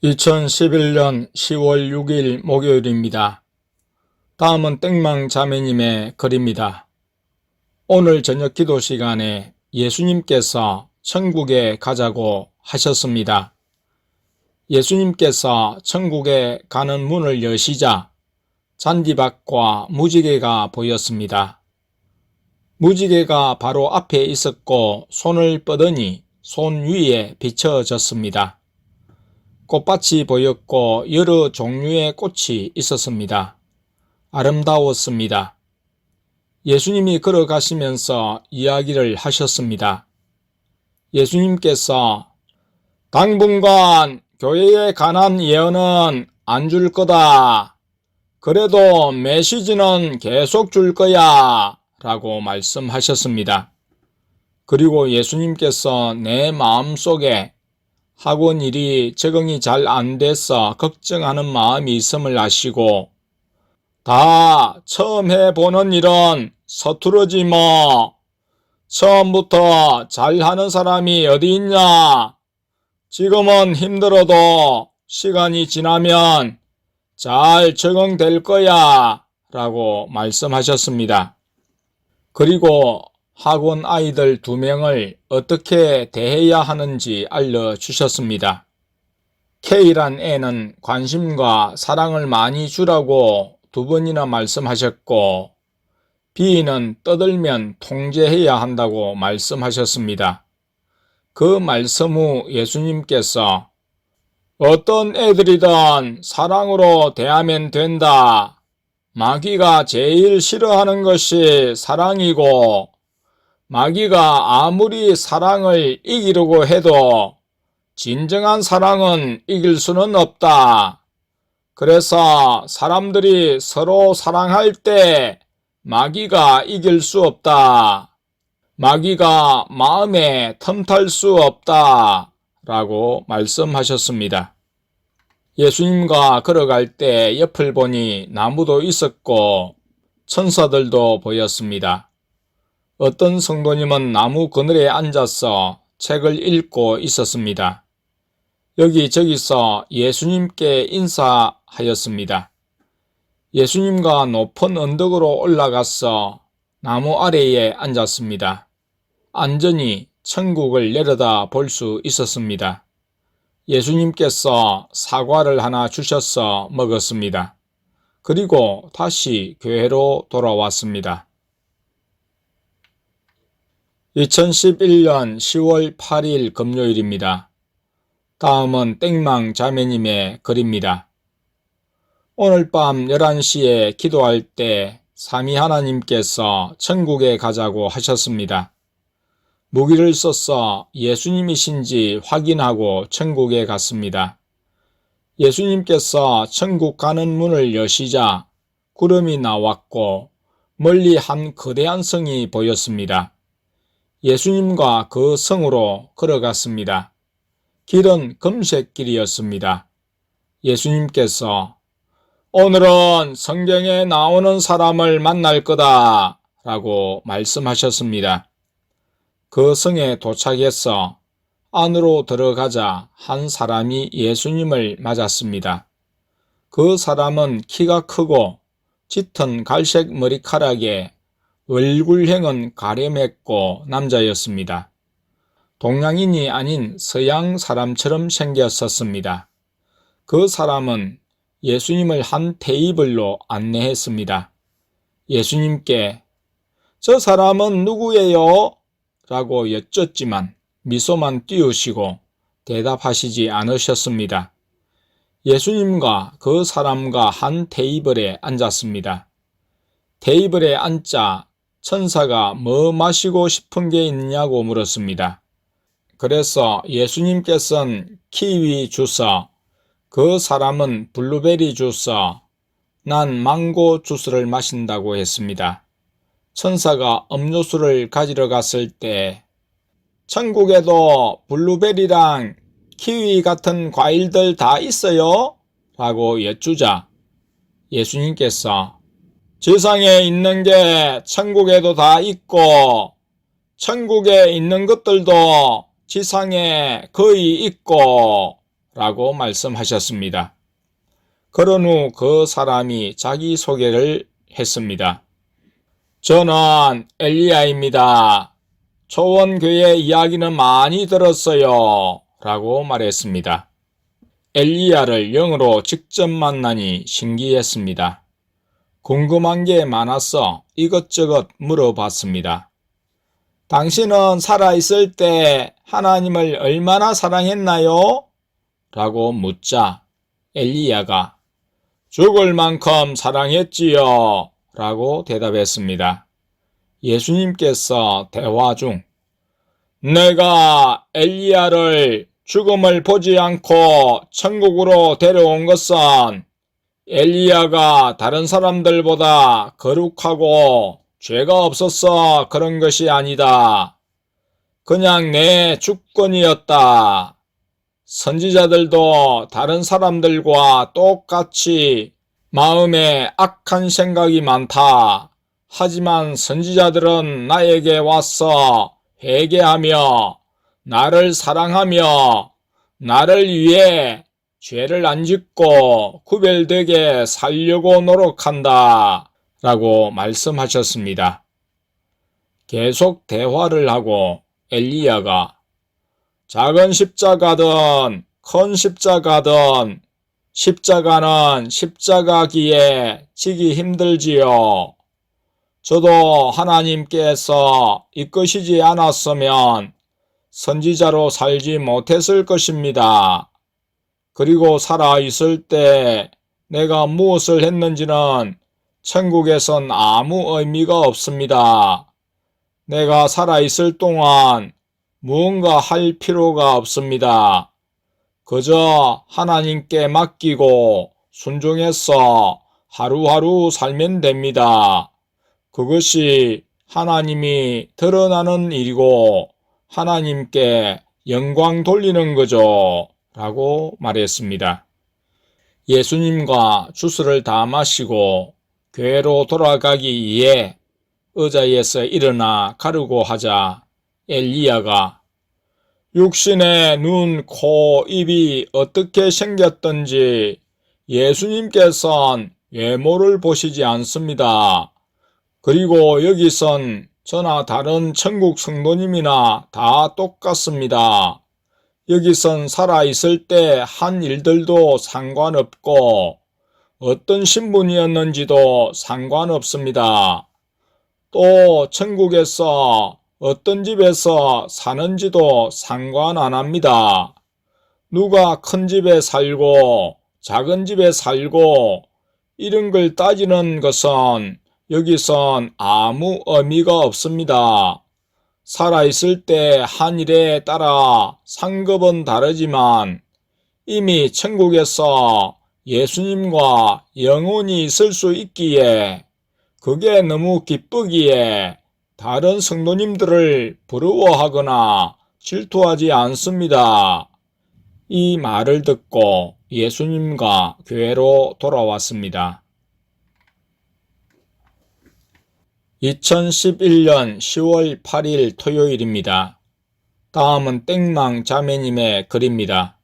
2011년 10월 6일 목요일입니다. 다음은 땡망 자매님의 글입니다. 오늘 저녁 기도 시간에 예수님께서 천국에 가자고 하셨습니다. 예수님께서 천국에 가는 문을 여시자 잔디밭과 무지개가 보였습니다. 무지개가 바로 앞에 있었고 손을 뻗으니 손 위에 비춰졌습니다. 꽃밭이 보였고 여러 종류의 꽃이 있었습니다. 아름다웠습니다. 예수님이 걸어가시면서 이야기를 하셨습니다. 예수님께서 당분간 교회에 관한 예언은 안 줄 거다. 그래도 메시지는 계속 줄 거야. 라고 말씀하셨습니다. 그리고 예수님께서 내 마음속에 학원 일이 적응이 잘 안 돼서 걱정하는 마음이 있음을 아시고 다 처음 해보는 일은 서투르지 뭐. 처음부터 잘하는 사람이 어디 있냐. 지금은 힘들어도 시간이 지나면 잘 적응될 거야 라고 말씀하셨습니다. 그리고 학원 아이들 2명을 어떻게 대해야 하는지 알려주셨습니다. K란 애는 관심과 사랑을 많이 주라고 2번이나 말씀하셨고 B는 떠들면 통제해야 한다고 말씀하셨습니다. 그 말씀 후 예수님께서 어떤 애들이든 사랑으로 대하면 된다. 마귀가 제일 싫어하는 것이 사랑이고 마귀가 아무리 사랑을 이기려고 해도 진정한 사랑은 이길 수는 없다. 그래서 사람들이 서로 사랑할 때 마귀가 이길 수 없다. 마귀가 마음에 틈탈 수 없다. 라고 말씀하셨습니다. 예수님과 걸어갈 때 옆을 보니 나무도 있었고 천사들도 보였습니다. 어떤 성도님은 나무 그늘에 앉아서 책을 읽고 있었습니다. 여기저기서 예수님께 인사하였습니다. 예수님과 높은 언덕으로 올라가서 나무 아래에 앉았습니다. 안전히 천국을 내려다 볼 수 있었습니다. 예수님께서 사과를 하나 주셔서 먹었습니다. 그리고 다시 교회로 돌아왔습니다. 2011년 10월 8일 금요일입니다. 다음은 땡망 자매님의 글입니다. 오늘 밤 11시에 기도할 때 삼위 하나님께서 천국에 가자고 하셨습니다. 무기를 써서 예수님이신지 확인하고 천국에 갔습니다. 예수님께서 천국 가는 문을 여시자 구름이 나왔고 멀리 한 거대한 성이 보였습니다. 예수님과 그 성으로 걸어갔습니다. 길은 금색길이었습니다. 예수님께서 오늘은 성경에 나오는 사람을 만날 거다 라고 말씀하셨습니다. 그 성에 도착해서 안으로 들어가자 한 사람이 예수님을 맞았습니다. 그 사람은 키가 크고 짙은 갈색 머리카락에 얼굴형은 가려맸고 남자였습니다. 동양인이 아닌 서양 사람처럼 생겼었습니다. 그 사람은 예수님을 한 테이블로 안내했습니다. 예수님께 저 사람은 누구예요? 라고 여쭙지만 미소만 띄우시고 대답하시지 않으셨습니다. 예수님과 그 사람과 한 테이블에 앉았습니다. 테이블에 앉자 천사가 뭐 마시고 싶은 게 있냐고 물었습니다. 그래서 예수님께서는 키위 주스, 그 사람은 블루베리 주스, 난 망고 주스를 마신다고 했습니다. 천사가 음료수를 가지러 갔을 때 천국에도 블루베리랑 키위 같은 과일들 다 있어요? 라고 여쭈자 예수님께서 지상에 있는 게 천국에도 다 있고 천국에 있는 것들도 지상에 거의 있고 라고 말씀하셨습니다. 그런 후 그 사람이 자기소개를 했습니다. 저는 엘리야입니다. 초원교회 이야기는 많이 들었어요. 라고 말했습니다. 엘리야를 영으로 직접 만나니 신기했습니다. 궁금한 게 많아서 이것저것 물어봤습니다. 당신은 살아있을 때 하나님을 얼마나 사랑했나요? 라고 묻자 엘리야가 죽을 만큼 사랑했지요. 라고 대답했습니다. 예수님께서 대화 중 내가 엘리야를 죽음을 보지 않고 천국으로 데려온 것은 엘리야가 다른 사람들보다 거룩하고 죄가 없어서 그런 것이 아니다. 그냥 내 주권이었다. 선지자들도 다른 사람들과 똑같이 마음에 악한 생각이 많다. 하지만 선지자들은 나에게 와서 회개하며 나를 사랑하며 나를 위해 죄를 안 짓고 구별되게 살려고 노력한다. 라고 말씀하셨습니다. 계속 대화를 하고 엘리야가 작은 십자가든 큰 십자가든 십자가는 십자가기에 지기 힘들지요. 저도 하나님께서 이끄시지 않았으면 선지자로 살지 못했을 것입니다. 그리고 살아있을 때 내가 무엇을 했는지는 천국에선 아무 의미가 없습니다. 내가 살아있을 동안 무언가 할 필요가 없습니다. 그저 하나님께 맡기고 순종해서 하루하루 살면 됩니다. 그것이 하나님이 드러나는 일이고 하나님께 영광 돌리는 거죠. 라고 말했습니다. 예수님과 주스를 다 마시고 교회로 돌아가기 위해 의자에서 일어나 가려고 하자 엘리야가 육신의 눈, 코, 입이 어떻게 생겼던지 예수님께서는 외모를 보시지 않습니다. 그리고 여기선 저나 다른 천국 성도님이나 다 똑같습니다. 여기선 살아있을 때 한 일들도 상관없고 어떤 신분이었는지도 상관없습니다. 또 천국에서 어떤 집에서 사는지도 상관 안 합니다. 누가 큰 집에 살고 작은 집에 살고 이런 걸 따지는 것은 여기선 아무 의미가 없습니다. 살아있을 때 한 일에 따라 상급은 다르지만 이미 천국에서 예수님과 영원히 있을 수 있기에 그게 너무 기쁘기에 다른 성도님들을 부러워하거나 질투하지 않습니다. 이 말을 듣고 예수님과 교회로 돌아왔습니다. 2011년 10월 8일 토요일입니다. 다음은 땡망 자매님의 글입니다.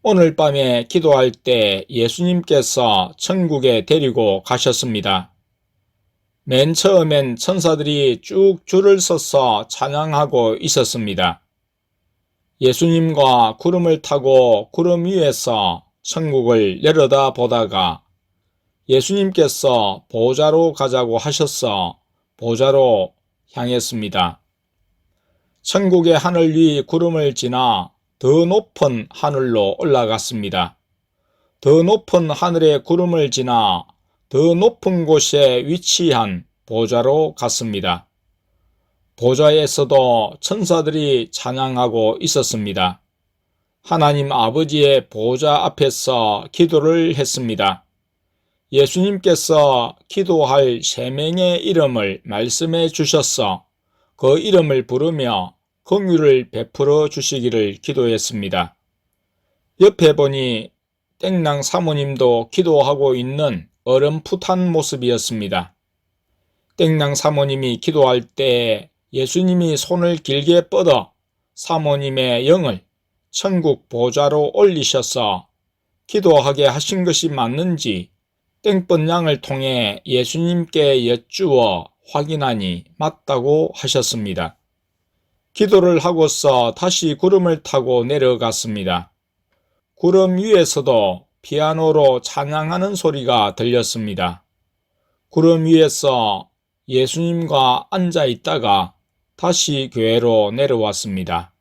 오늘 밤에 기도할 때 예수님께서 천국에 데리고 가셨습니다. 맨 처음엔 천사들이 쭉 줄을 서서 찬양하고 있었습니다. 예수님과 구름을 타고 구름 위에서 천국을 내려다 보다가 예수님께서 보좌로 가자고 하셔서 보좌로 향했습니다. 천국의 하늘 위 구름을 지나 더 높은 하늘로 올라갔습니다. 더 높은 하늘의 구름을 지나 더 높은 곳에 위치한 보좌로 갔습니다. 보좌에서도 천사들이 찬양하고 있었습니다. 하나님 아버지의 보좌 앞에서 기도를 했습니다. 예수님께서 기도할 세 명의 이름을 말씀해 주셔서 그 이름을 부르며 긍휼을 베풀어 주시기를 기도했습니다. 옆에 보니 땡랑 사모님도 기도하고 있는 어렴풋한 모습이었습니다. 땡랑 사모님이 기도할 때 예수님이 손을 길게 뻗어 사모님의 영을 천국 보좌로 올리셔서 기도하게 하신 것이 맞는지 땡번양을 통해 예수님께 여쭈어 확인하니 맞다고 하셨습니다. 기도를 하고서 다시 구름을 타고 내려갔습니다. 구름 위에서도 피아노로 찬양하는 소리가 들렸습니다. 구름 위에서 예수님과 앉아 있다가 다시 교회로 내려왔습니다.